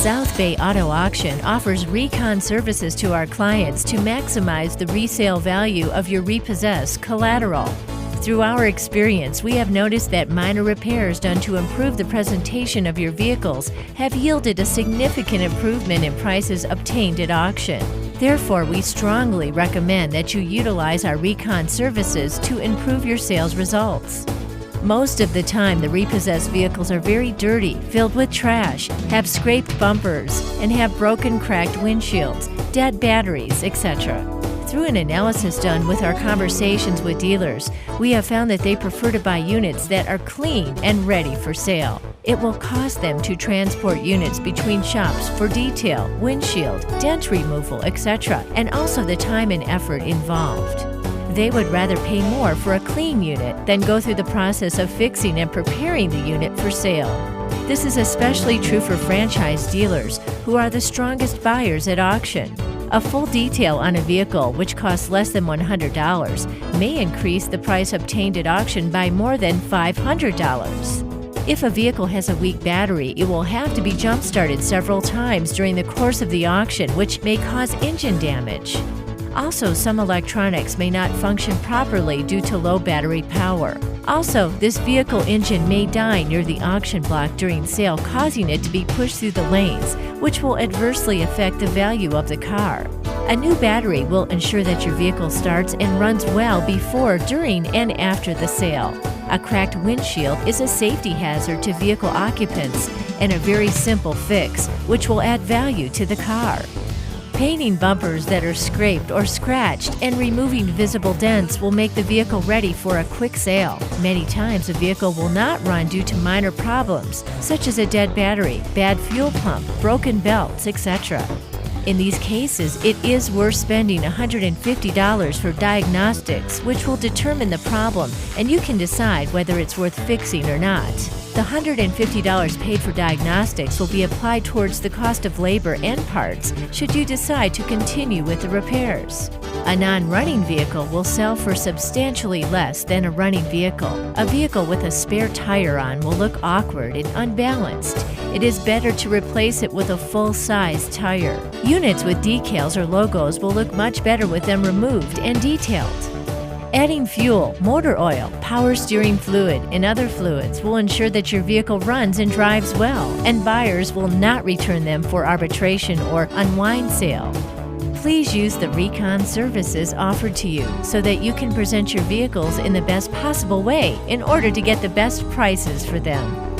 South Bay Auto Auction offers recon services to our clients to maximize the resale value of your repossessed collateral. Through our experience, we have noticed that minor repairs done to improve the presentation of your vehicles have yielded a significant improvement in prices obtained at auction. Therefore, we strongly recommend that you utilize our recon services to improve your sales results. Most of the time, the repossessed vehicles are very dirty, filled with trash, have scraped bumpers, and have broken, cracked windshields, dead batteries, etc. Through an analysis done with our conversations with dealers, we have found that they prefer to buy units that are clean and ready for sale. It will cost them to transport units between shops for detail, windshield, dent removal, etc., and also the time and effort involved. They would rather pay more for a clean unit than go through the process of fixing and preparing the unit for sale. This is especially true for franchise dealers, who are the strongest buyers at auction. A full detail on a vehicle which costs less than $100 may increase the price obtained at auction by more than $500. If a vehicle has a weak battery, it will have to be jump-started several times during the course of the auction, which may cause engine damage. Also, some electronics may not function properly due to low battery power. Also, this vehicle engine may die near the auction block during sale, causing it to be pushed through the lanes, which will adversely affect the value of the car. A new battery will ensure that your vehicle starts and runs well before, during, and after the sale. A cracked windshield is a safety hazard to vehicle occupants and a very simple fix, which will add value to the car. Painting bumpers that are scraped or scratched and removing visible dents will make the vehicle ready for a quick sale. Many times a vehicle will not run due to minor problems, such as a dead battery, bad fuel pump, broken belts, etc. In these cases, it is worth spending $150 for diagnostics, which will determine the problem, and you can decide whether it's worth fixing or not. The $150 paid for diagnostics will be applied towards the cost of labor and parts should you decide to continue with the repairs. A non-running vehicle will sell for substantially less than a running vehicle. A vehicle with a spare tire on will look awkward and unbalanced. It is better to replace it with a full-size tire. Units with decals or logos will look much better with them removed and detailed. Adding fuel, motor oil, power steering fluid, and other fluids will ensure that your vehicle runs and drives well, and buyers will not return them for arbitration or unwind sale. Please use the recon services offered to you so that you can present your vehicles in the best possible way in order to get the best prices for them.